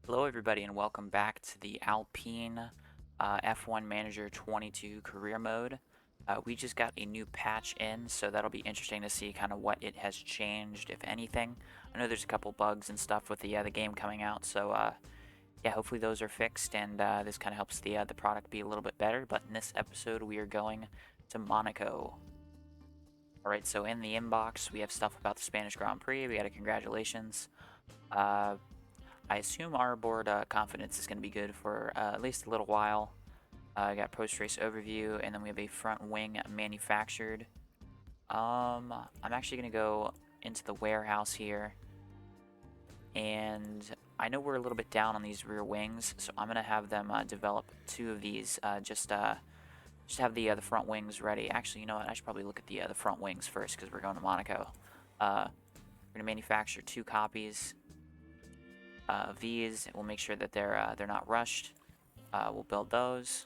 Hello everybody and welcome back to the Alpine F1 Manager 22 career mode. We just got a new patch in, so that'll be interesting to see kind of what it has changed, if anything. I know there's a couple bugs and stuff with the game coming out, so yeah, hopefully those are fixed and this kind of helps the product be a little bit better. But in this episode we are going to Monaco. Alright, so in the inbox we have stuff about the Spanish Grand Prix. We got a congratulations. I assume our board confidence is going to be good for at least a little while. I got post-race overview, and then we have a front wing manufactured. I'm actually going to go into the warehouse here, and I know we're a little bit down on these rear wings, so I'm going to have them develop two of these. Just have the front wings ready. Actually, you know what? I should probably look at the front wings first because we're going to Monaco. We're going to manufacture 2 copies of these. We'll make sure that they're not rushed. We'll build those.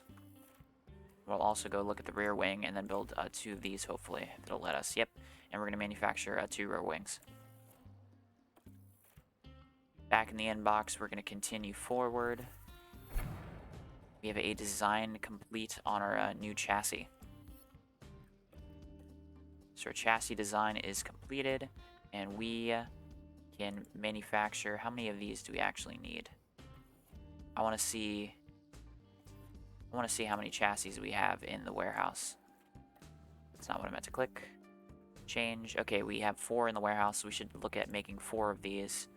We'll also go look at the rear wing and then build 2 of these, hopefully. It'll let us. Yep. And we're going to manufacture 2 rear wings. Back in the inbox, we're going to continue forward. We have a design complete on our new chassis. So our chassis design is completed, and we can manufacture. How many of these do we actually need? I want to see how many chassis we have in the warehouse. That's not what I meant to click. Change. Okay, we have 4 in the warehouse, so we should look at making 4 of these.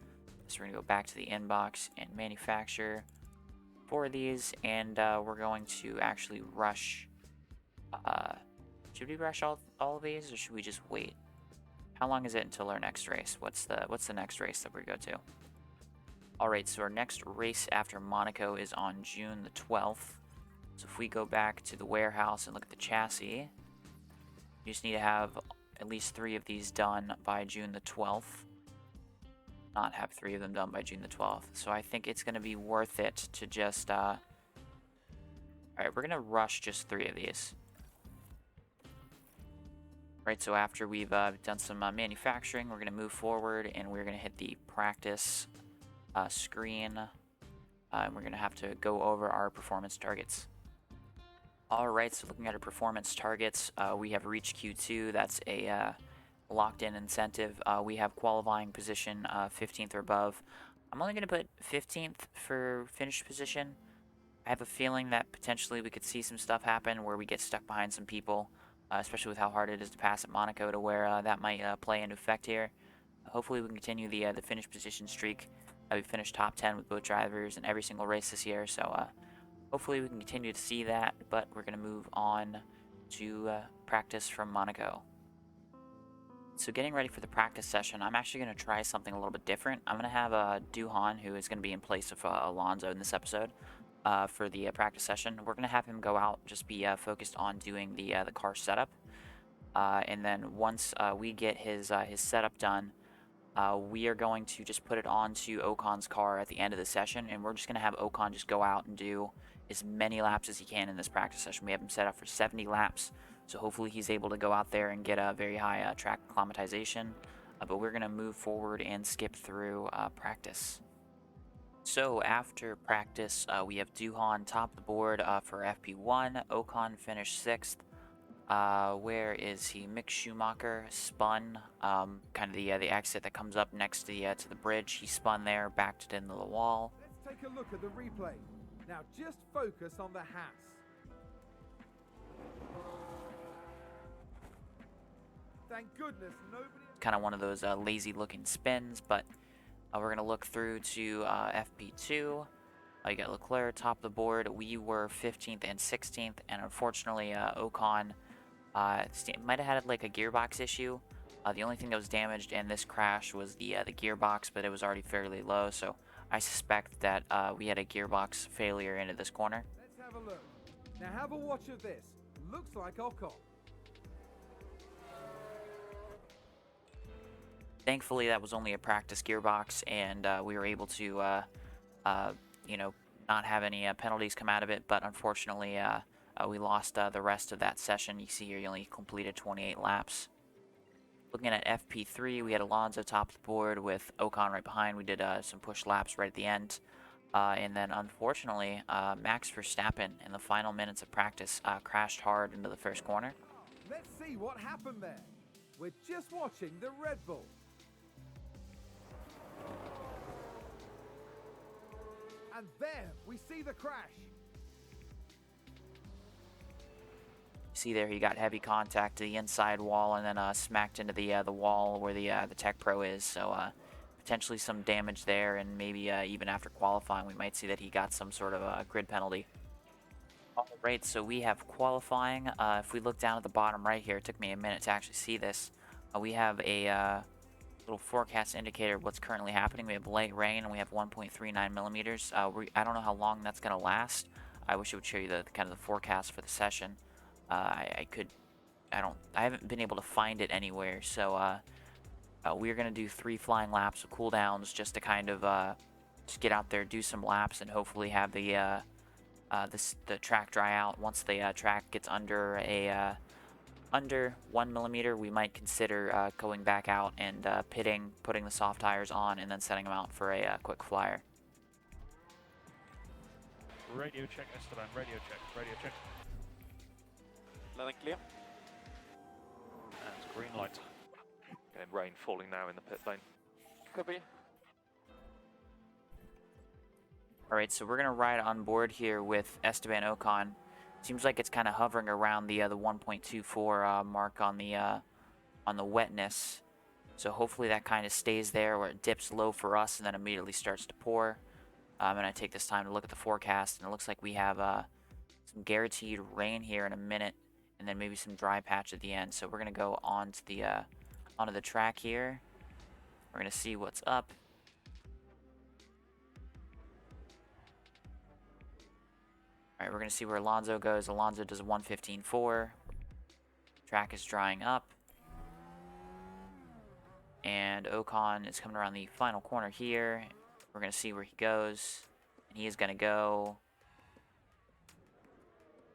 So we're going to go back to the inbox and manufacture 4 of these, and we're going to actually rush. Should we rush all of these, or should we just wait? How long is it until our next race? What's the next race that we go to? Alright, so our next race after Monaco is on June the 12th. So if we go back to the warehouse and look at the chassis, you just need to have at least 3 of these done by June the 12th. Not have 3 of them done by June the 12th. So I think it's going to be worth it to just... Alright, we're going to rush just 3 of these. Right, so after we've done some manufacturing, we're going to move forward and we're going to hit the practice screen. And we're going to have to go over our performance targets. Alright, so looking at our performance targets, we have reached Q2. That's a locked-in incentive. We have qualifying position 15th or above. I'm only going to put 15th for finished position. I have a feeling that potentially we could see some stuff happen where we get stuck behind some people, especially with how hard it is to pass at Monaco, to where that might play into effect here. Hopefully we can continue the finished position streak. We finished top 10 with both drivers in every single race this year, so hopefully we can continue to see that, but we're going to move on to practice from Monaco. So getting ready for the practice session, I'm actually going to try something a little bit different. I'm going to have Duhan, who is going to be in place of Alonso in this episode, for the practice session. We're going to have him go out, just be focused on doing the car setup. And then once we get his setup done, we are going to just put it onto Ocon's car at the end of the session, and we're just going to have Ocon just go out and do as many laps as he can in this practice session. We have him set up for 70 laps, so hopefully he's able to go out there and get a very high track acclimatization. But we're going to move forward and skip through practice. So after practice, we have Duhan top the board for FP1. Ocon finished 6th. Where is he? Mick Schumacher spun, kind of the exit that comes up next to the bridge. He spun there, backed it into the wall. Let's take a look at the replay. Now just focus on the hats. Thank goodness nobody... Kind of one of those lazy looking spins, but we're going to look through to FP2. You got Leclerc top the board. We were 15th and 16th, and unfortunately Ocon might have had like a gearbox issue. The only thing that was damaged in this crash was the gearbox, but it was already fairly low, so I suspect that we had a gearbox failure into this corner. Let's have a look. Now have a watch of this. Looks like Ocon. Thankfully, that was only a practice gearbox, and we were able to, you know, not have any penalties come out of it, but unfortunately, we lost the rest of that session. You see here, you only completed 28 laps. Looking at FP3, we had Alonso top of the board with Ocon right behind. We did some push laps right at the end. And then unfortunately, Max Verstappen in the final minutes of practice crashed hard into the first corner. Let's see what happened there. We're just watching the Red Bull. And there we see the crash. See there, he got heavy contact to the inside wall and then smacked into the wall where the Tech Pro is. So potentially some damage there, and maybe even after qualifying, we might see that he got some sort of a grid penalty. All right, so we have qualifying. If we look down at the bottom right here, it took me a minute to actually see this. We have a little forecast indicator of what's currently happening. We have light rain and we have 1.39 millimeters. I don't know how long that's going to last. I wish it would show you the kind of the forecast for the session. I haven't been able to find it anywhere. So we're going to do 3 flying laps of cooldowns just to kind of just get out there, do some laps, and hopefully have the track dry out. Once the track gets under 1 millimeter, we might consider going back out and pitting, putting the soft tires on, and then setting them out for a quick flyer. Radio check, Esteban. Radio check. Radio check. Loud and clear. And green light. Getting rain falling now in the pit lane. Copy. Alright, so we're going to ride on board here with Esteban Ocon. Seems like it's kind of hovering around the 1.24 mark on the wetness. So hopefully that kind of stays there, where it dips low for us and then immediately starts to pour. And I take this time to look at the forecast, and it looks like we have some guaranteed rain here in a minute, and then maybe some dry patch at the end. So we're going to go onto the track here. We're going to see what's up. Alright, we're going to see where Alonso goes. Alonso does 1:15.4. Track is drying up. And Ocon is coming around the final corner here. We're going to see where he goes. And he is going to go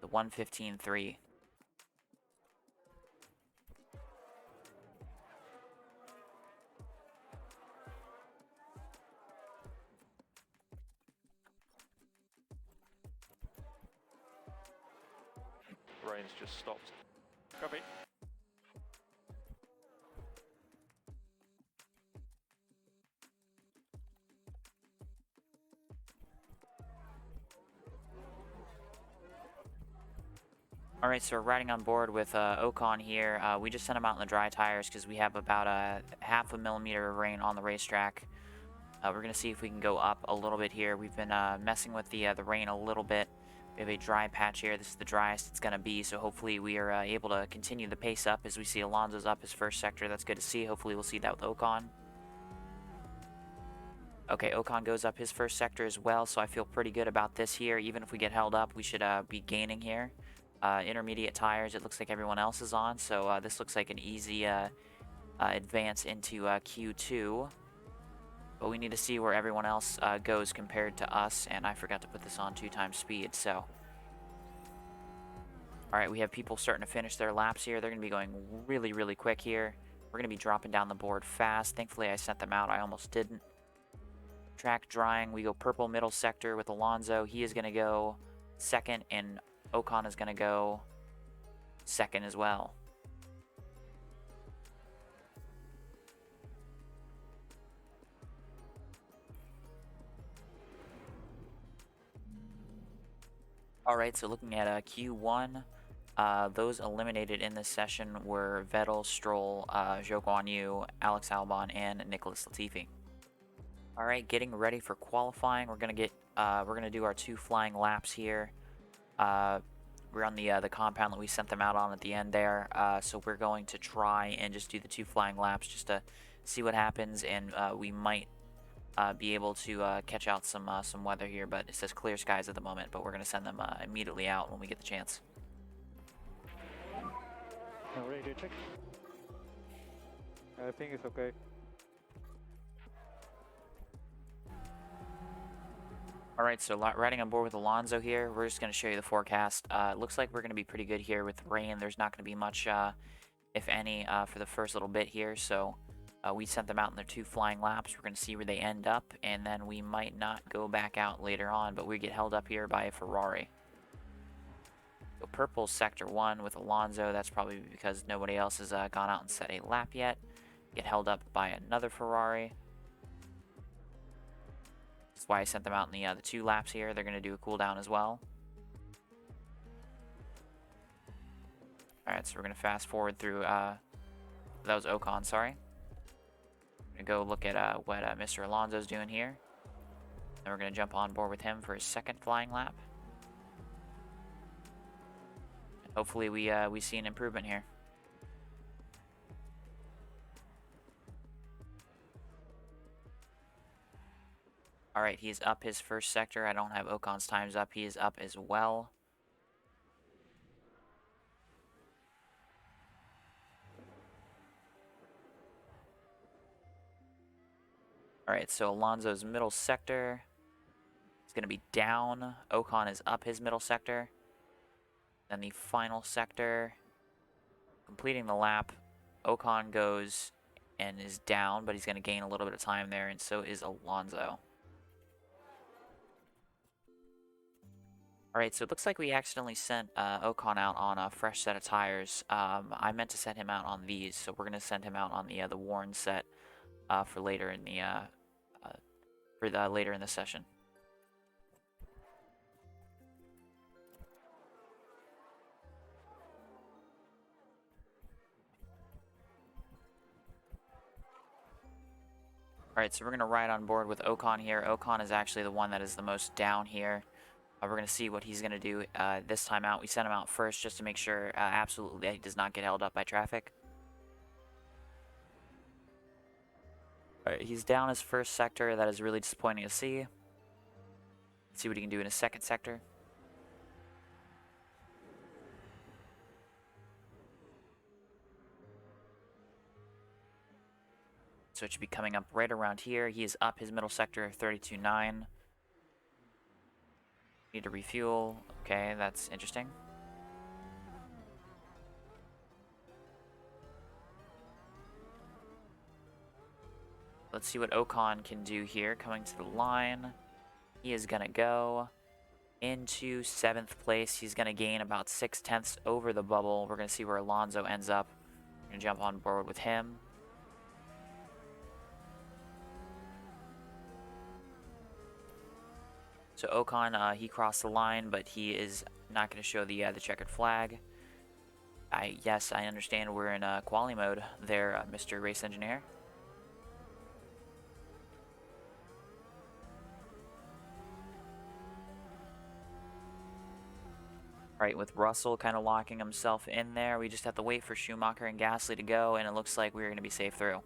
the 1:15.3. Rain's just stopped. Copy. Alright, so we're riding on board with Ocon here. We just sent him out in the dry tires because we have about a half a millimeter of rain on the racetrack. We're going to see if we can go up a little bit here. We've been messing with the rain a little bit. We have a dry patch here. This is the driest it's going to be, so hopefully we are able to continue the pace up as we see Alonso's up his first sector. That's good to see. Hopefully we'll see that with Ocon. Okay, Ocon goes up his first sector as well, so I feel pretty good about this here. Even if we get held up, we should be gaining here. Intermediate tires, it looks like everyone else is on, so this looks like an easy advance into Q2. But we need to see where everyone else goes compared to us, and I forgot to put this on 2x speed, so. Alright, we have people starting to finish their laps here. They're going to be going really, really quick here. We're going to be dropping down the board fast. Thankfully, I sent them out. I almost didn't. Track drying. We go purple middle sector with Alonso. He is going to go second, and Ocon is going to go second as well. Alright, so looking at Q1, those eliminated in this session were Vettel, Stroll, Zhou Guanyu, Alex Albon, and Nicholas Latifi. Alright, getting ready for qualifying. We're gonna do our 2 flying laps here. We're on the compound that we sent them out on at the end there. So we're going to try and just do the 2 flying laps just to see what happens, and we might be able to catch out some weather here, but it says clear skies at the moment, but we're going to send them immediately out when we get the chance. Radio check. I think it's okay. Alright, so riding on board with Alonso here. We're just going to show you the forecast. It looks like we're going to be pretty good here with rain. There's not going to be much, if any, for the first little bit here, so We sent them out in their 2 flying laps. We're going to see where they end up, and then we might not go back out later on, but we get held up here by a Ferrari. So purple sector 1 with Alonso. That's probably because nobody else has gone out and set a lap yet. Get held up by another Ferrari. That's why I sent them out in the 2 laps here. They're going to do a cooldown as well. Alright, so we're going to fast forward through, that was Ocon, sorry. We're going to go look at what Mr. Alonso's doing here. And we're going to jump on board with him for his 2nd flying lap. And hopefully we see an improvement here. Alright, he's up his 1st sector. I don't have Ocon's times up. He is up as well. Alright, so Alonso's middle sector is going to be down. Ocon is up his middle sector. Then the final sector, completing the lap, Ocon goes and is down, but he's going to gain a little bit of time there, and so is Alonso. Alright, so it looks like we accidentally sent Ocon out on a fresh set of tires. I meant to send him out on these, so we're going to send him out on the worn set for later in the later in the session. Alright, so we're going to ride on board with Ocon here. Ocon is actually the one that is the most down here. We're going to see what he's going to do this time out. We sent him out first just to make sure absolutely that he does not get held up by traffic. Alright, he's down his 1st sector. That is really disappointing to see. Let's see what he can do in his 2nd sector. So it should be coming up right around here. He is up his middle sector, 32.9. Need to refuel. Okay, that's interesting. Let's see what Ocon can do here. Coming to the line. He is going to go into 7th place. He's going to gain about 6/10 over the bubble. We're going to see where Alonso ends up. We're going to jump on board with him. So Ocon, he crossed the line, but he is not going to show the checkered flag. Yes, I understand we're in quali mode there, Mr. Race Engineer. Right, with Russell kind of locking himself in there, we just have to wait for Schumacher and Gasly to go, and it looks like we're going to be safe through.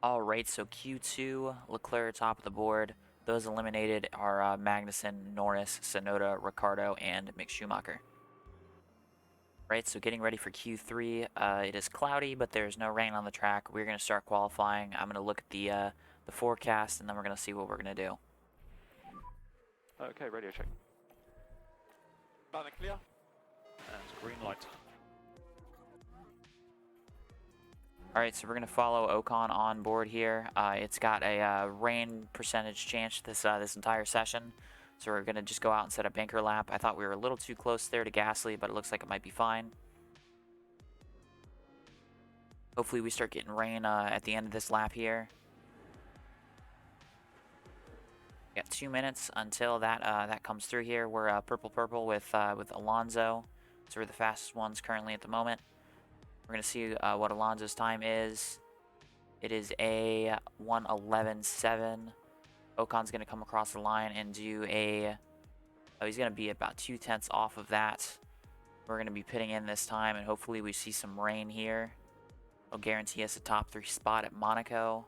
Alright, so Q2, Leclerc top of the board. Those eliminated are Magnussen, Norris, Tsunoda, Ricciardo, and Mick Schumacher. Right, so getting ready for Q3. It is cloudy, but there's no rain on the track. We're going to start qualifying. I'm going to look at the forecast, and then we're going to see what we're going to do. Okay, radio check. Loud and clear. And green light. Alright, so we're going to follow Ocon on board here. It's got a rain percentage chance this entire session. So we're going to just go out and set a banker lap. I thought we were a little too close there to Gasly, but it looks like it might be fine. Hopefully we start getting rain at the end of this lap here. We got 2 minutes until that comes through here. We're purple with Alonso. So we're the fastest ones currently at the moment. We're going to see what Alonso's time is. It is a 1:11.7. Ocon's going to come across the line and do a... Oh, he's going to be about 2/10 off of that. We're going to be pitting in this time, and hopefully we see some rain here. It'll guarantee us a top 3 spot at Monaco.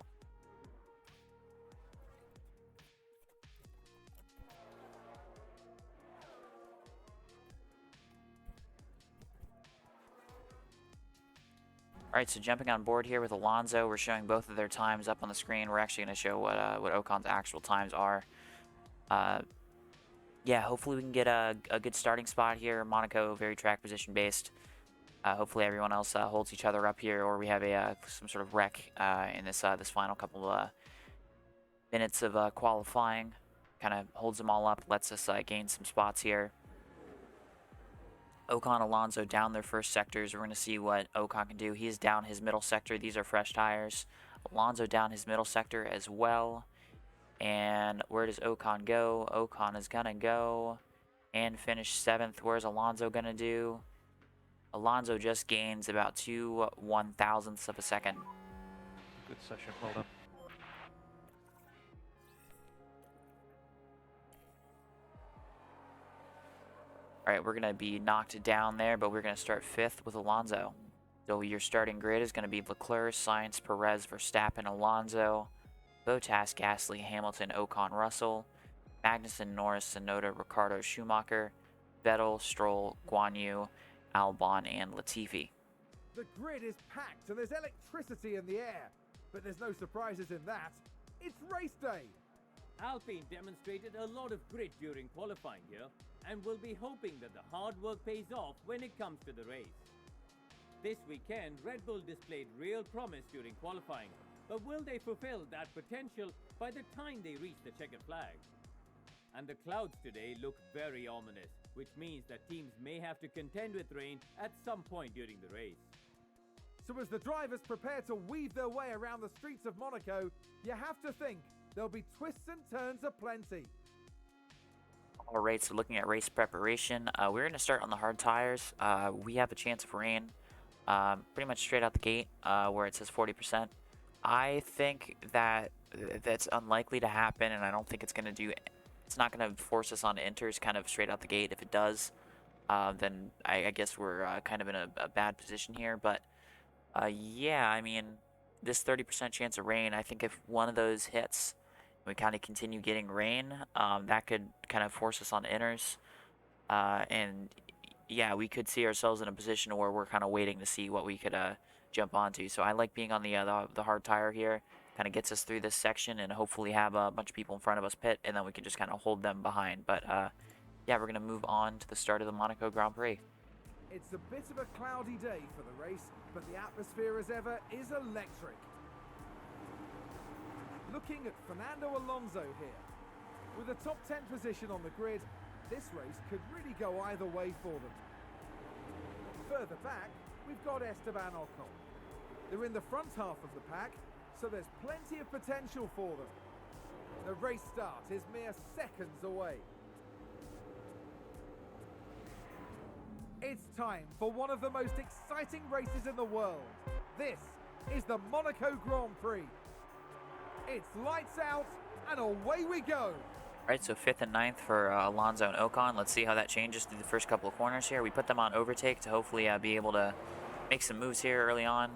Alright, so jumping on board here with Alonso, we're showing both of their times up on the screen. We're actually going to show what Ocon's actual times are. Yeah, hopefully we can get a good starting spot here. Monaco, very track position based. Hopefully everyone else holds each other up here, or we have a some sort of wreck in this this final couple minutes of qualifying. Kind of holds them all up, lets us gain some spots here. Ocon, Alonso down their first sectors. We're going to see what Ocon can do. He's down his middle sector. These are fresh tires. Alonso down his middle sector as well. And where does Ocon go? Ocon is going to go and finish 7th. Where's Alonso going to do? Alonso just gains about 2/1000ths of a second. Good session, well done. All right, we're going to be knocked down there, but we're going to start 5th with Alonso. So your starting grid is going to be Leclerc, Sainz, Perez, Verstappen, Alonso, Bottas, Gasly, Hamilton, Ocon, Russell, Magnussen, Norris, Tsunoda, Ricciardo, Schumacher, Vettel, Stroll, Guan Yu, Albon, and Latifi. The grid is packed and there's electricity in the air. But there's no surprises in that. It's race day. Alpine demonstrated a lot of grit during qualifying here and will be hoping that the hard work pays off when it comes to the race. This weekend, Red Bull displayed real promise during qualifying, but will they fulfill that potential by the time they reach the checkered flag? And the clouds today look very ominous, which means that teams may have to contend with rain at some point during the race. So as the drivers prepare to weave their way around the streets of Monaco, you have to think there'll be twists and turns aplenty. All right, so looking at race preparation, we're going to start on the hard tires. We have a chance of rain pretty much straight out the gate where it says 40%. I think that that's unlikely to happen, and I don't think it's going to do... It's not going to force us on inters kind of straight out the gate. If it does, then I guess we're kind of in a bad position here. But yeah, I mean, this 30% chance of rain, I think if one of those hits, we kind of continue getting rain, that could kind of force us on inners. And yeah, we could see ourselves in a position where we're kind of waiting to see what we could jump onto. So I like being on the hard tire here. Kind of gets us through this section and hopefully have a bunch of people in front of us pit, and then we can just kind of hold them behind. But yeah, we're going to move on to the start of the Monaco Grand Prix. It's a bit of a cloudy day for the race, but the atmosphere as ever is electric. Looking at Fernando Alonso here. With a top 10 position on the grid, this race could really go either way for them. Further back, we've got Esteban Ocon. They're in the front half of the pack, so there's plenty of potential for them. The race start is mere seconds away. It's time for one of the most exciting races in the world. This is the Monaco Grand Prix. It's lights out and away we go. All right, so 5th and 9th for Alonso and Ocon. Let's see how that changes through the first couple of corners here. We put them on overtake to hopefully be able to make some moves here early on,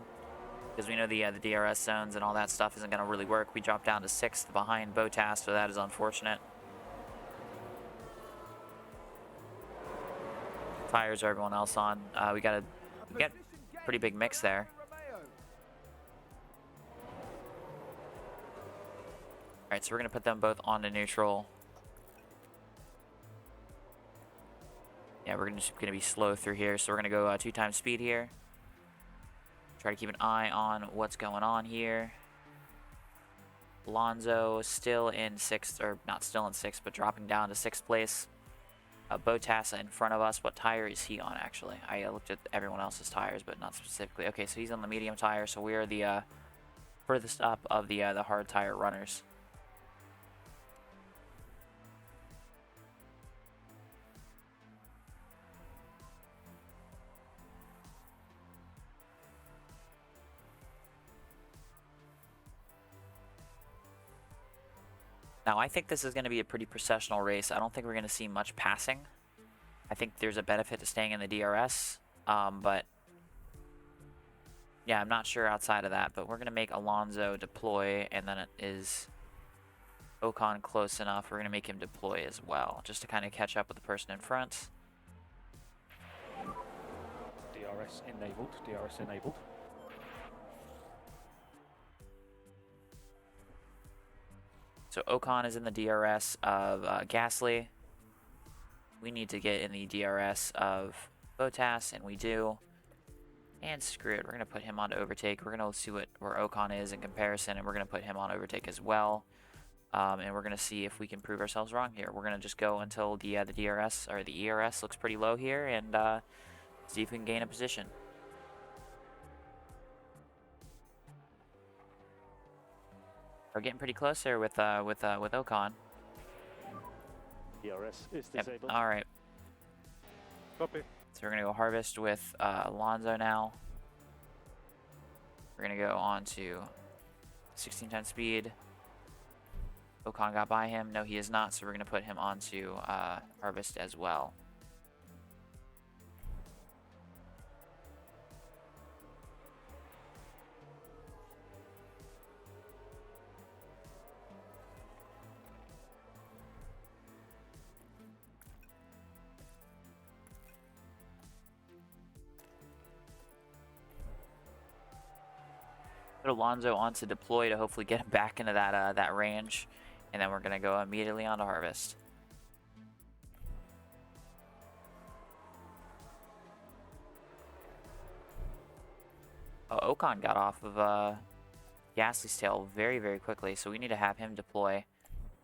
because we know the DRS zones and all that stuff isn't going to really work. We dropped down to 6th behind Bottas, so that is unfortunate. Tires are everyone else on. We got a pretty big mix there. All right, so we're going to put them both onto neutral. Yeah, we're just going to be slow through here, so we're going to go 2 times speed here. Try to keep an eye on what's going on here. Alonso still in 6th, or not still in 6th, but dropping down to 6th place. Bottas in front of us. What tire is he on, actually? I looked at everyone else's tires, but not specifically. Okay, so he's on the medium tire, so we are the furthest up of the hard tire runners. Now, I think this is going to be a pretty processional race. I don't think we're going to see much passing. I think there's a benefit to staying in the DRS, but yeah, I'm not sure outside of that. But we're going to make Alonso deploy, and then it is Ocon close enough. We're going to make him deploy as well, just to kind of catch up with the person in front. DRS enabled, DRS enabled. So Ocon is in the DRS of Gasly. We need to get in the DRS of Bottas, and we do. And screw it, we're going to put him on to overtake. We're going to see where Ocon is in comparison, and we're going to put him on overtake as well. And we're going to see if we can prove ourselves wrong here. We're going to just go until the DRS, or the ERS looks pretty low here, and see if we can gain a position. We're getting pretty close there with Ocon. DRS is Yep. disabled. All right. Copy. So we're gonna go harvest with Alonso now. We're gonna go on to 16 times speed. Ocon got by him. No, he is not. So we're gonna put him onto harvest as well. Put Alonso onto deploy to hopefully get him back into that range, and then we're gonna go immediately on to harvest. Oh, Ocon got off of Gasly's tail very, very quickly, so we need to have him deploy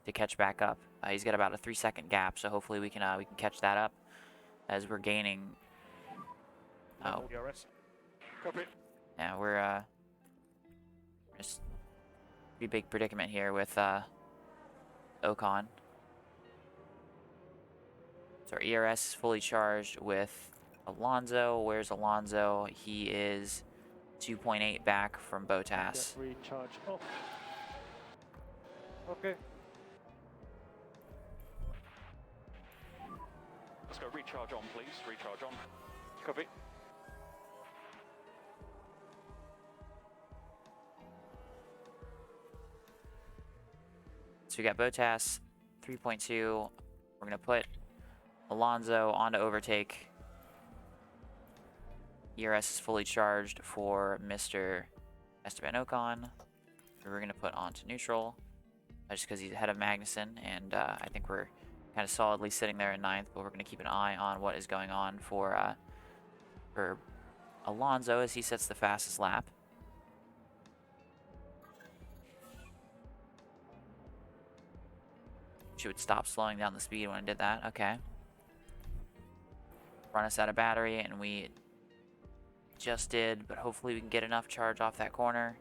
to catch back up. He's got about a 3-second gap, so hopefully we can catch that up as we're gaining. Oh, DRS. Copy. yeah, we're just pretty big predicament here with Ocon. So our ERS is fully charged with Alonso. Where's Alonso? He is 2.8 back from Bottas. Get recharge off. Okay. Let's go recharge on, please. Recharge on. Copy. So we got Bottas 3.2. We're gonna put Alonso onto overtake. ERS is fully charged for Mr. Esteban Ocon. We're gonna put onto neutral, just because he's ahead of Magnussen, and I think we're kind of solidly sitting there in 9th. But we're gonna keep an eye on what is going on for Alonso as he sets the fastest lap. She would stop slowing down the speed when I did that. Okay. Run us out of battery, and we just did, but hopefully we can get enough charge off that corner.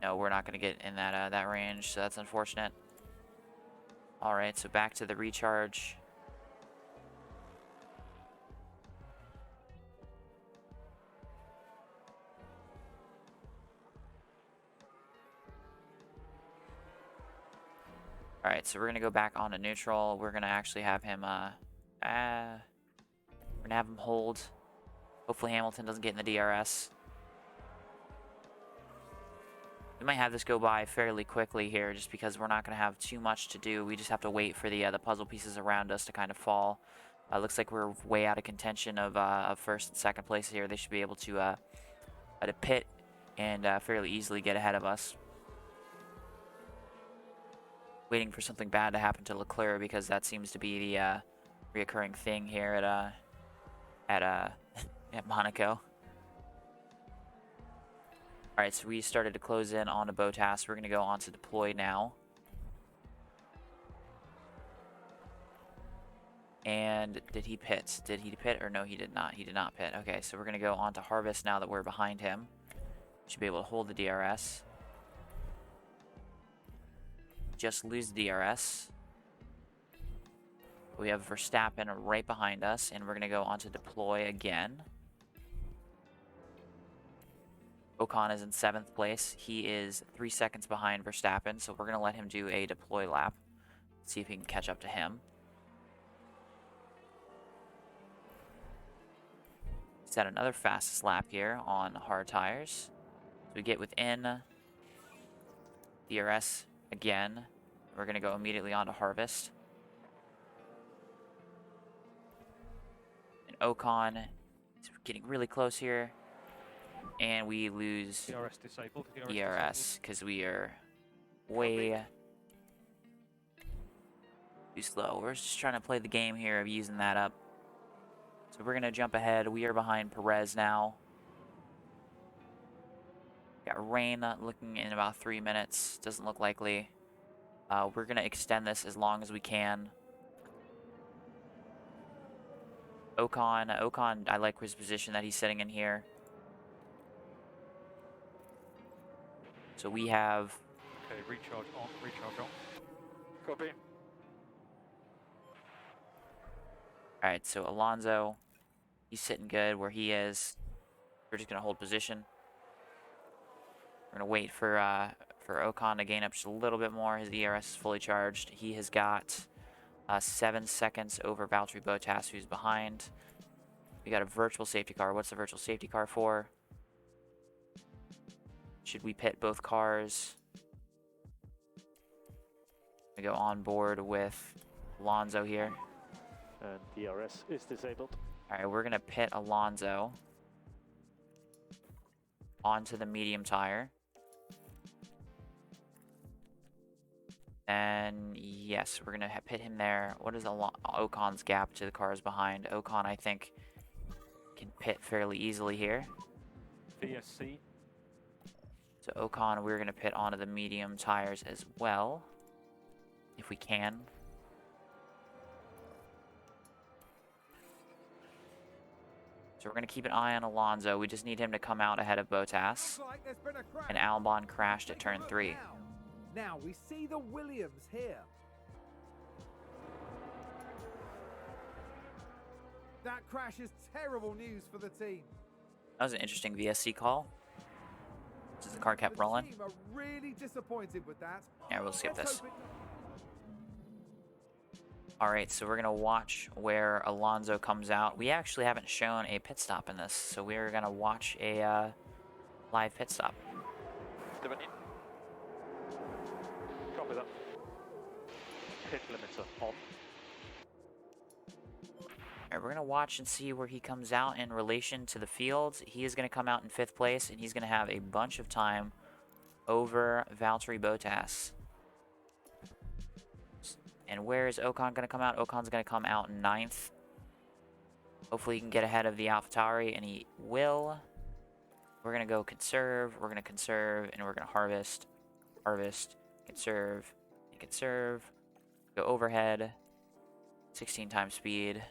No, we're not going to get in that range, so that's unfortunate. All right, so back to the recharge. All right, so we're gonna go back onto neutral. We're gonna actually have him, we're gonna have him hold. Hopefully Hamilton doesn't get in the DRS. We might have this go by fairly quickly here, just because we're not gonna have too much to do. We just have to wait for the puzzle pieces around us to kind of fall. Looks like we're way out of contention of first and second place here. They should be able to pit and fairly easily get ahead of us. Waiting for something bad to happen to Leclerc, because that seems to be the reoccurring thing here at Monaco. All right, so we started to close in on a Bottas. We're going to go on to deploy now. And did he pit? Did he pit or no, he did not. He did not pit. Okay, so we're going to go on to harvest now that we're behind him. Should be able to hold the DRS. Just lose the DRS. We have Verstappen right behind us, and we're going to go on to deploy again. Ocon is in 7th place. He is 3 seconds behind Verstappen, so we're going to let him do a deploy lap. See if he can catch up to him. Set another fastest lap here on hard tires. So we get within DRS again. We're going to go immediately on to harvest. And Ocon is getting really close here. And we lose DRS disabled. DRS because we are way too slow. We're just trying to play the game here of using that up So we're going to jump ahead. We are behind Perez now. Got rain looking in about 3 minutes. Doesn't look likely. We're going to extend this as long as we can. Ocon, I like his position that he's sitting in here. So we have... Okay, recharge on, recharge on. Copy. Alright, so Alonso, he's sitting good where he is. We're just going to hold position. We're going to wait for Ocon to gain up just a little bit more. His ERS is fully charged. He has got 7 seconds over Valtteri Bottas, who's behind. We got a virtual safety car. What's the virtual safety car for? Should we pit both cars? We go on board with Alonso here. And DRS is disabled. Alright, we're going to pit Alonso onto the medium tire. And yes, we're going to pit him there. What is Ocon's gap to the cars behind? Ocon, I think, can pit fairly easily here. VSC. So Ocon, we're going to pit onto the medium tires as well, if we can. So we're going to keep an eye on Alonso. We just need him to come out ahead of Bottas. Looks like there's been a crash. And Albon crashed at Take a turn look 3. Now we see the Williams here. That crash is terrible news for the team. That was an interesting VSC call. Since the car kept The rolling. team are really disappointed with that. Yeah, we'll skip Let's this. hope Alright, so we're going to watch where Alonso comes out. We actually haven't shown a pit stop in this, so we're going to watch a live pit stop. Doing it. Copy that. Pit limiter on. Alright, we're going to watch and see where he comes out in relation to the field. He is going to come out in 5th place, and he's going to have a bunch of time over Valtteri Bottas. And where is Ocon going to come out? Ocon's going to come out 9th. Hopefully he can get ahead of the AlphaTauri, and he will. We're going to go conserve, we're going to conserve, and we're going to harvest, harvest, conserve, and conserve. Go overhead, 16 times speed.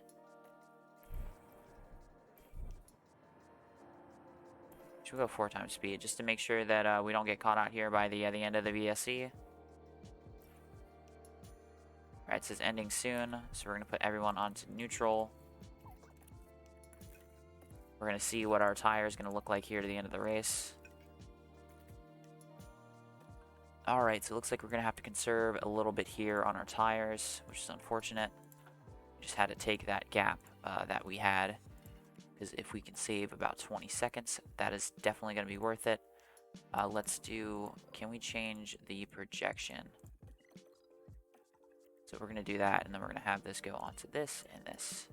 Should we go 4 times speed, just to make sure that we don't get caught out here by the end of the VSC. Alright, it says ending soon, so we're going to put everyone onto neutral. We're going to see what our tire is going to look like here to the end of the race. Alright, so it looks like we're going to have to conserve a little bit here on our tires, which is unfortunate. We just had to take that gap that we had, because if we can save about 20 seconds, that is definitely going to be worth it. Let's do, can we change the projection? So we're going to do that, and then we're going to have this go onto this and this.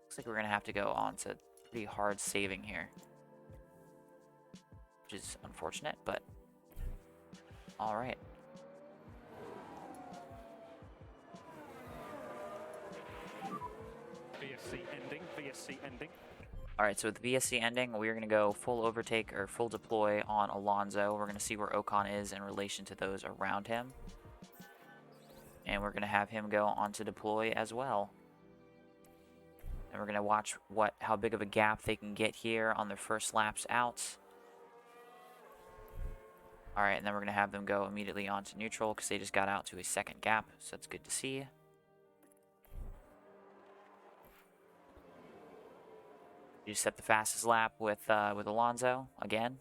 Looks like we're going to have to go on to pretty hard saving here, which is unfortunate, but all right. VSC ending, VSC ending. All right, so with the VSC ending, we're going to go full overtake or full deploy on Alonso. We're going to see where Ocon is in relation to those around him. And we're going to have him go on to deploy as well. And we're going to watch how big of a gap they can get here on their first laps out. Alright, and then we're going to have them go immediately onto neutral because they just got out to a second gap, so that's good to see. You set the fastest lap with Alonso again.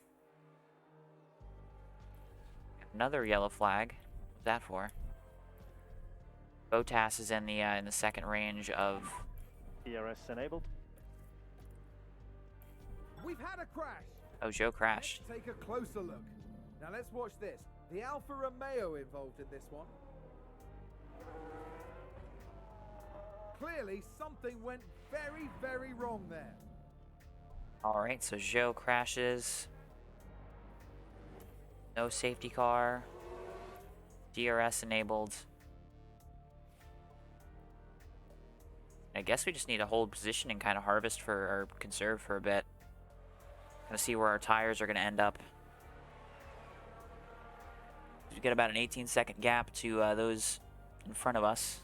Another yellow flag. What's that for? Bottas is in the second range of. ERS enabled. We've had a crash. Oh, Joe crashed. Let's take a closer look. Now let's watch this. The Alfa Romeo involved in this one. Clearly something went very, very wrong there. Alright, so Joe crashes. No safety car. DRS enabled. I guess we just need to hold position and kind of harvest for, or conserve for a bit. Kind of see where our tires are going to end up. We get about an 18-second gap to those in front of us.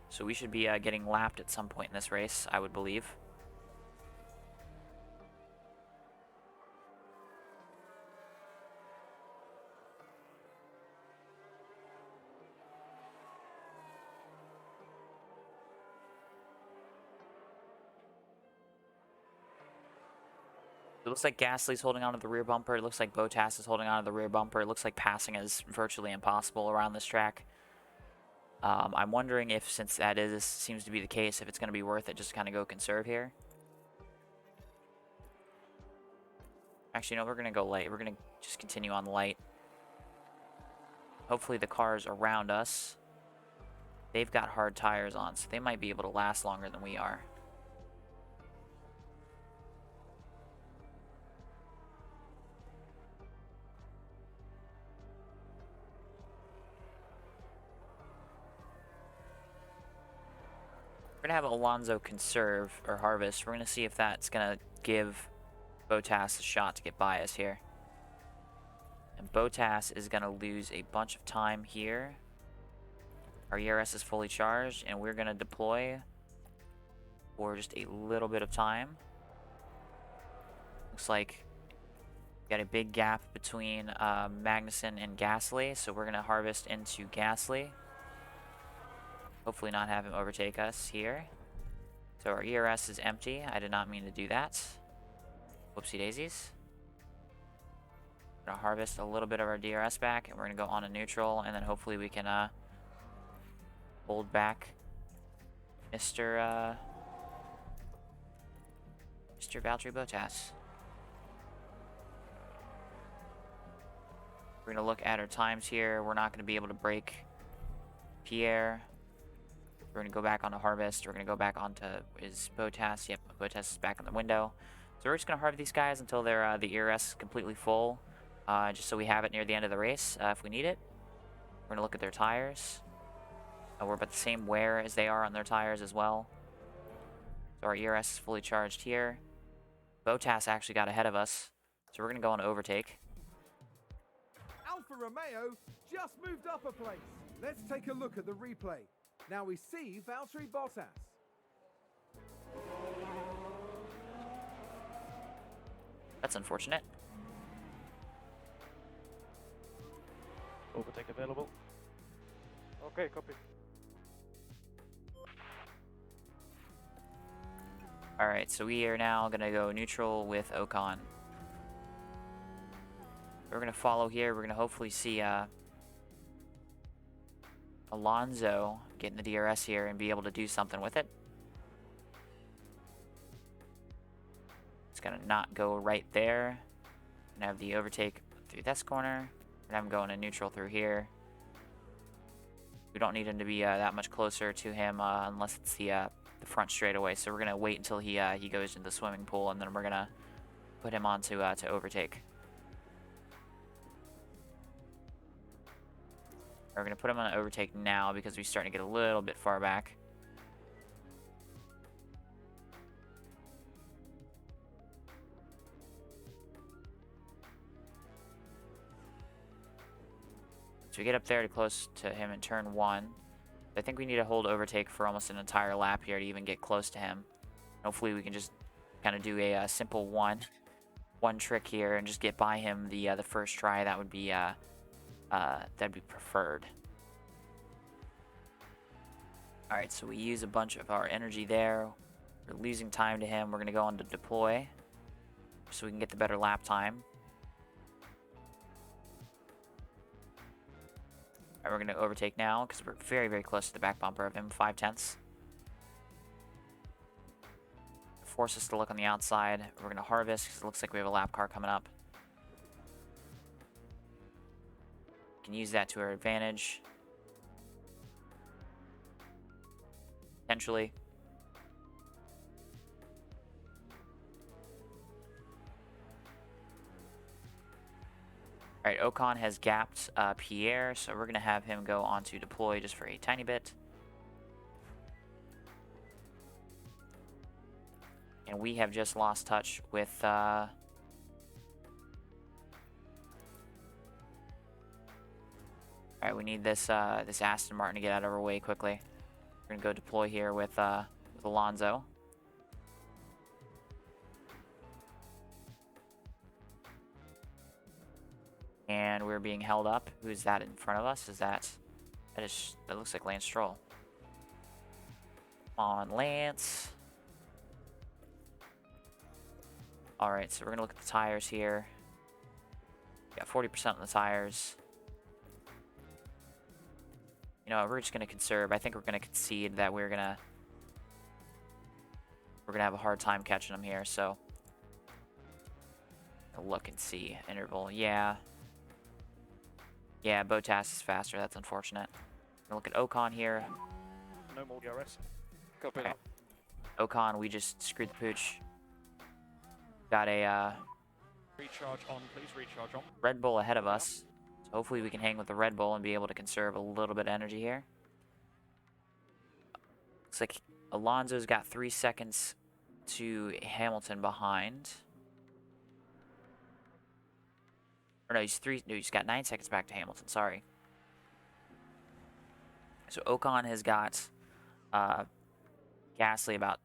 So we should be getting lapped at some point in this race, I would believe. It looks like Gasly's holding onto the rear bumper. It looks like Bottas is holding onto the rear bumper. It looks like passing is virtually impossible around this track. I'm wondering if, since that seems to be the case, if it's going to be worth it just to kind of go conserve here. Actually, no, we're going to go light. We're going to just continue on light. Hopefully the cars around us, they've got hard tires on, so they might be able to last longer than we are. We're going to have Alonso conserve or harvest. We're going to see if that's going to give Bottas a shot to get by us here. And Bottas is going to lose a bunch of time here. Our ERS is fully charged, and we're going to deploy for just a little bit of time. Looks like we got a big gap between Magnussen and Gasly, so we're going to harvest into Gasly. Hopefully not have him overtake us here. So our ERS is empty. I did not mean to do that. Whoopsie daisies. We're gonna harvest a little bit of our DRS back, and we're gonna go on to neutral, and then hopefully we can hold back Mr. Valtteri Bottas. We're gonna look at our times here. We're not gonna be able to break Pierre. We're going to go back onto harvest. We're going to go back onto, is Bottas? Yep, Bottas is back on the window. So we're just going to harvest these guys until they're the ERS is completely full, just so we have it near the end of the race if we need it. We're going to look at their tires. We're about the same wear as they are on their tires as well. So our ERS is fully charged here. Bottas actually got ahead of us, so we're going to go on to overtake. Alfa Romeo just moved up a place. Let's take a look at the replay. Now we see Valtteri Bottas. That's unfortunate. Overtake available. Okay, copy. Alright, so we are now going to go neutral with Ocon. We're going to follow here. We're going to hopefully see Alonso getting the DRS here and be able to do something with it. It's going to not go right there. Going to have the overtake through this corner. And I'm going to neutral through here. We don't need him to be that much closer to him unless it's the front straightaway. So we're going to wait until he goes into the swimming pool, and then we're going to put him on to overtake. We're going to put him on an overtake now because we're starting to get a little bit far back. So we get up there to close to him in turn 1. I think we need to hold overtake for almost an entire lap here to even get close to him. Hopefully we can just kind of do a simple one trick here and just get by him the first try. That would be that'd be preferred. Alright, so we use a bunch of our energy there. We're losing time to him. We're going to go on to deploy so we can get the better lap time. Alright, we're going to overtake now because we're very, very close to the back bumper of him, 5/10. Force us to look on the outside. We're going to harvest because it looks like we have a lap car coming up. We can use that to our advantage. Potentially. Alright, Ocon has gapped Pierre, so we're going to have him go on to deploy just for a tiny bit. And we have just lost touch with... Alright, we need this this Aston Martin to get out of our way quickly. We're going to go deploy here with Alonso. And we're being held up. Who's that in front of us? Is that... That looks like Lance Stroll. Come on, Lance. Alright, so we're going to look at the tires here. Got 40% on the tires. You know, we're just going to conserve. I think we're going to concede that we're going to have a hard time catching them here, so... Look and see. Interval, yeah. Yeah, Bottas is faster. That's unfortunate. Look at Ocon here. No more DRS. Copy Okay. that. Ocon, we just screwed the pooch. Got a Recharge on, please. Recharge on. Red Bull ahead of us. So hopefully we can hang with the Red Bull and be able to conserve a little bit of energy here. Looks like Alonso's got 3 seconds to Hamilton behind. Or no, he's got 9 seconds back to Hamilton, sorry. So Ocon has got Gasly about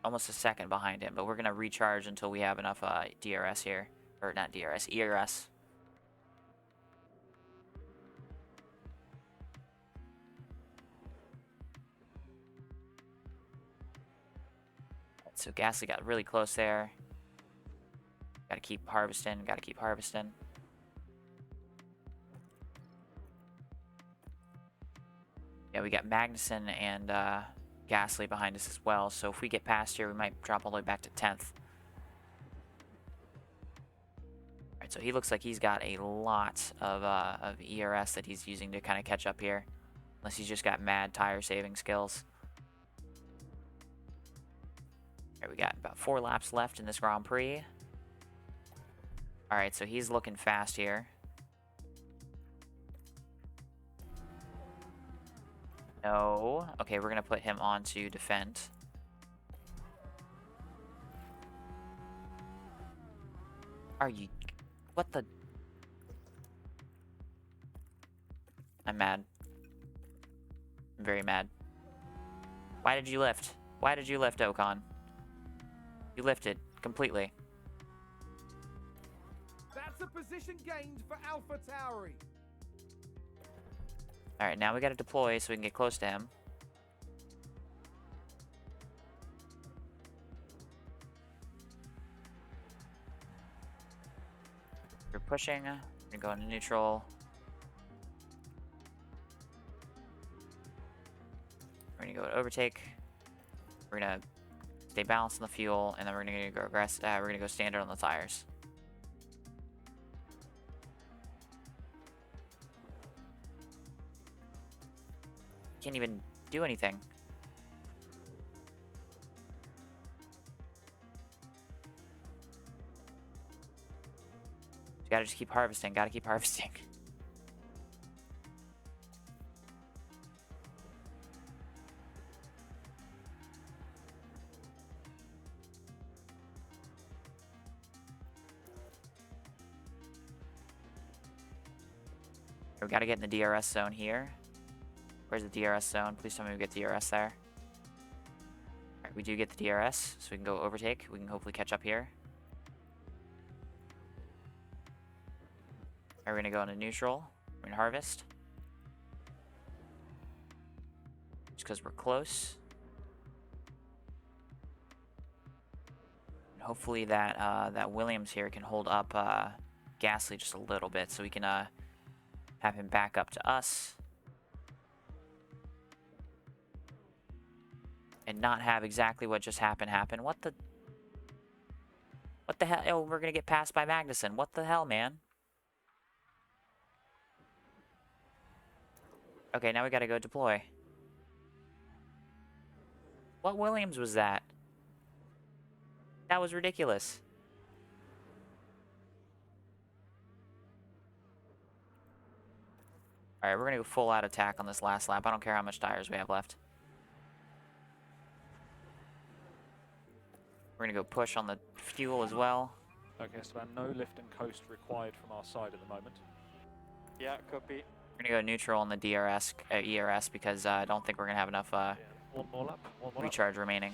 almost a second behind him, but we're going to recharge until we have enough DRS here. Or not DRS, ERS. So Gasly got really close there. Gotta keep harvesting, gotta keep harvesting. Yeah, we got Magnussen and Gasly behind us as well, so if we get past here, we might drop all the way back to 10th. Alright, so he looks like he's got a lot of ERS that he's using to kind of catch up here. Unless he's just got mad tire saving skills. Alright, we got about 4 laps left in this Grand Prix. Alright, so he's looking fast here. No. Okay, we're going to put him on to defend. Are you... What the... I'm mad. I'm very mad. Why did you lift? Why did you lift, Ocon? You lifted completely. That's a position gained for Alpha Tauri. Alright, now we gotta deploy so we can get close to him. We're pushing. We're gonna go into neutral. We're gonna go to overtake. We're gonna stay balanced on the fuel, and then we're gonna go we're gonna go standard on the tires. Can't even do anything. You gotta just keep harvesting, gotta keep harvesting. We gotta get in the DRS zone here. Where's the DRS zone? Please tell me we get DRS there. Alright, we do get the DRS, so we can go overtake. We can hopefully catch up here. Alright, we're gonna go into neutral. We're gonna harvest. Just because we're close. And hopefully that that Williams here can hold up Gasly just a little bit so we can have him back up to us. And not have exactly what just happened happen. What the hell? Oh, we're gonna get passed by Magnussen. What the hell, man? Okay, now we gotta go deploy. What Williams was that? That was ridiculous. Alright, we're gonna go full out attack on this last lap. I don't care how much tires we have left. We're gonna go push on the fuel as well. Okay, Esteban, no lift and coast required from our side at the moment. Yeah, copy. We're gonna go neutral on the ERS because I don't think we're gonna have enough Yeah. One more lap. recharge remaining.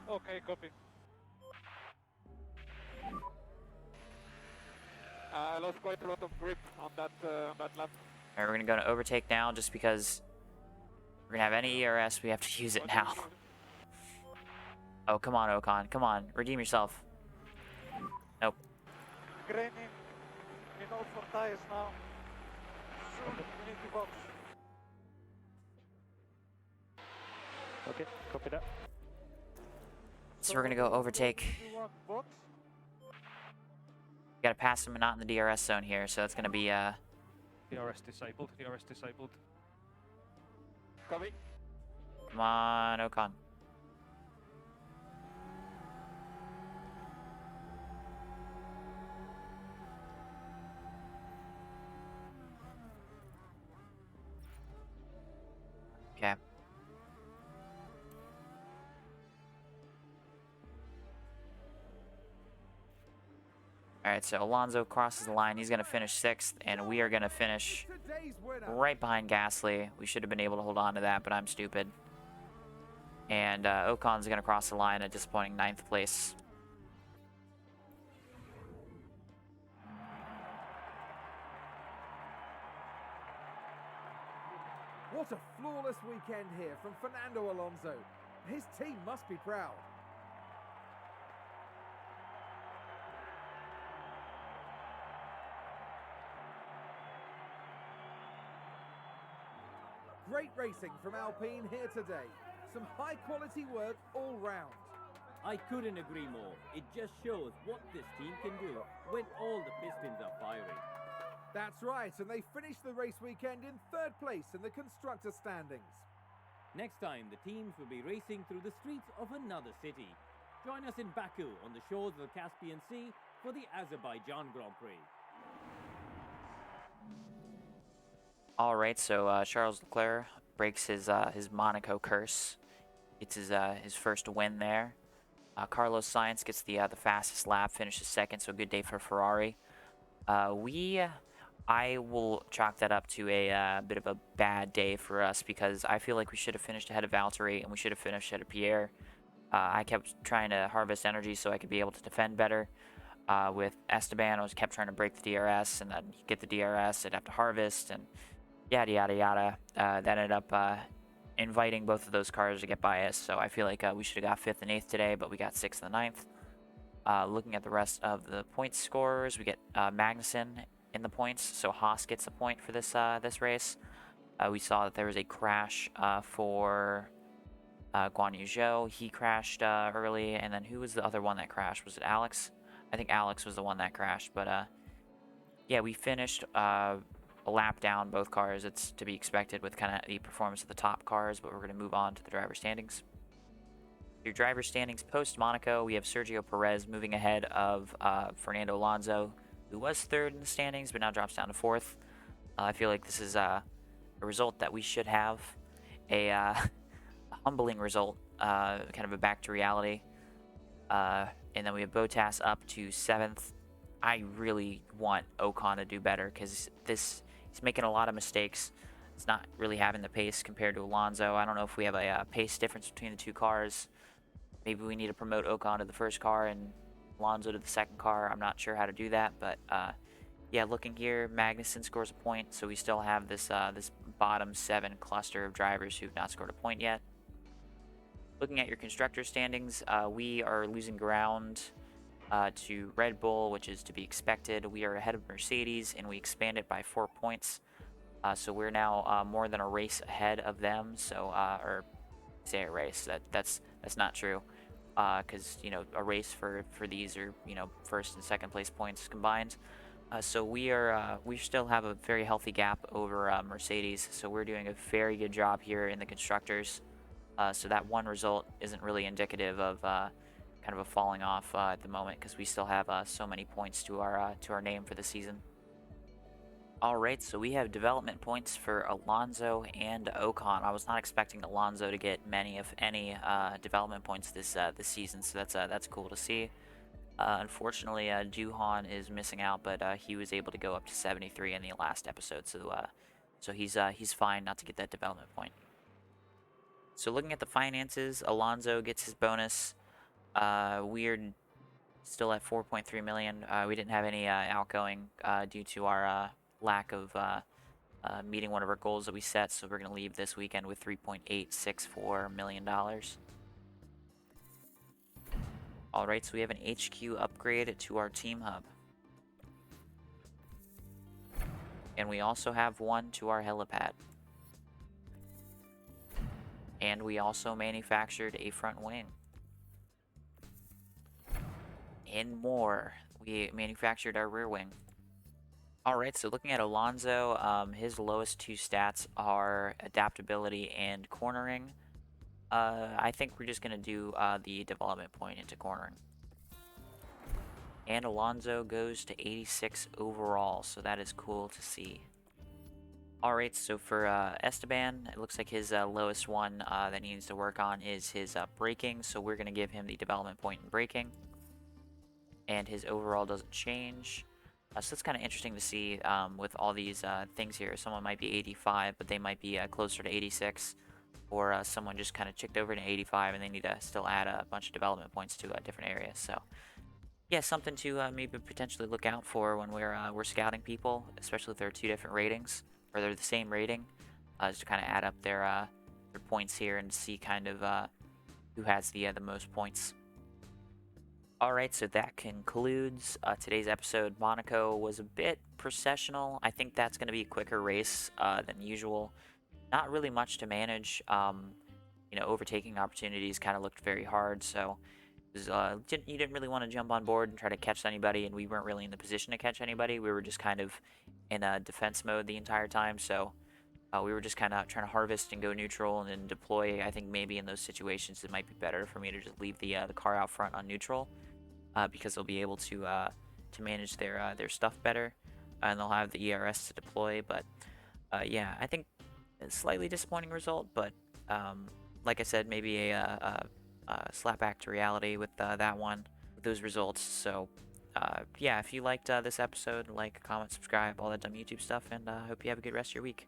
Okay, copy. I lost quite a lot of grip on that lap. Alright, we're gonna go to overtake now just because we're gonna have any ERS, we have to use it now. Oh, come on, Ocon. Come on, redeem yourself. Nope. Graining in all 4 tires now. Soon we need to box. Okay, copy that. So we're gonna go overtake. Box. Gotta pass him, not in the DRS zone here, so that's gonna be DRS disabled. DRS disabled. Copy. come on, Ocon. Okay. Alright, so Alonso crosses the line. He's going to finish 6th, and we are going to finish Today's winner. right behind Gasly. We should have been able to hold on to that, but I'm stupid. And Ocon's going to cross the line at disappointing 9th place. What a flawless weekend here from Fernando Alonso. His team must be proud. Great racing from Alpine here today. Some high quality work all round. I couldn't agree more. It just shows what this team can do when all the pistons are firing. That's right, and they finished the race weekend in 3rd place in the constructor standings. Next time, the teams will be racing through the streets of another city. Join us in Baku on the shores of the Caspian Sea for the Azerbaijan Grand Prix. All right, so Charles Leclerc breaks his Monaco curse. Gets his first win there. Carlos Sainz gets the fastest lap, finishes 2nd, so good day for Ferrari. I will chalk that up to a bit of a bad day for us because I feel like we should have finished ahead of Valtteri and we should have finished ahead of Pierre. I kept trying to harvest energy so I could be able to defend better. With Esteban, I kept trying to break the DRS and then get the DRS, I'd have to harvest and yada yada yada. That ended up inviting both of those cars to get by us, so I feel like we should have got 5th and 8th today, but we got 6th and 9th. Looking at the rest of the point scorers, we get Magnussen in the points, so Haas gets a point for this this race. We saw that there was a crash for Guan Yu Zhou. He crashed early, and then who was the other one that crashed? Was it Alex? I think Alex was the one that crashed, but yeah, we finished a lap down both cars. It's to be expected with kind of the performance of the top cars, but we're going to move on to the driver standings. Your driver standings post Monaco, we have Sergio Perez moving ahead of Fernando Alonso, who was 3rd in the standings, but now drops down to 4th. I feel like this is a result that we should have, a humbling result, kind of a back to reality. And then we have Bottas up to 7th. I really want Ocon to do better because he's making a lot of mistakes. It's not really having the pace compared to Alonso. I don't know if we have a pace difference between the 2 cars. Maybe we need to promote Ocon to the 1st car and Alonso to the 2nd car. I'm not sure how to do that, but yeah, looking here, Magnussen scores a point, so we still have this this bottom 7 cluster of drivers who've not scored a point yet. Looking at your constructor standings, we are losing ground to Red Bull, which is to be expected. We are ahead of Mercedes, and we expanded by 4 points. So we're now more than a race ahead of them. So, or say a race, that's not true, because you know a race for these are 1st and 2nd place points combined. So we still have a very healthy gap over Mercedes. So we're doing a very good job here in the constructors. So that one result isn't really indicative of kind of a falling off at the moment because we still have so many points to our name for the season. Alright, so we have development points for Alonso and Ocon. I was not expecting Alonso to get many, if any, development points this season, so that's cool to see. Unfortunately, Duhan is missing out, but he was able to go up to 73 in the last episode, so he's fine not to get that development point. So looking at the finances, Alonso gets his bonus. We're still at 4.3 million. We didn't have any outgoing due to our lack of meeting one of our goals that we set, so we're going to leave this weekend with $3.864 million. Alright, so we have an HQ upgrade to our team hub. And we also have one to our helipad. And we also manufactured a front wing. And more. We manufactured our rear wing. Alright, so looking at Alonso, his lowest two stats are adaptability and cornering. I think we're just going to do the development point into cornering. And Alonso goes to 86 overall, so that is cool to see. Alright, so for Esteban, it looks like his lowest one that he needs to work on is his braking, so we're going to give him the development point in braking. And his overall doesn't change. So that's kind of interesting to see with all these things here. Someone might be 85, but they might be closer to 86. Or someone just kind of chicked over to 85 and they need to still add a bunch of development points to different areas. So yeah, something to maybe potentially look out for when we're scouting people, especially if there are two different ratings, or they're the same rating, just to kind of add up their points here and see kind of who has the most points. Alright, so that concludes today's episode. Monaco was a bit processional. I think that's going to be a quicker race than usual. Not really much to manage. You know, overtaking opportunities kind of looked very hard, so it was, you didn't really want to jump on board and try to catch anybody, and we weren't really in the position to catch anybody. We were just kind of in a defense mode the entire time, so we were just kind of trying to harvest and go neutral and then deploy. I think maybe in those situations it might be better for me to just leave the car out front on neutral. Because they'll be able to manage their stuff better, and they'll have the ERS to deploy. But yeah, I think a slightly disappointing result, but like I said, maybe a slap back to reality with that one, with those results. So yeah, if you liked this episode, like, comment, subscribe, all that dumb YouTube stuff, and hope you have a good rest of your week.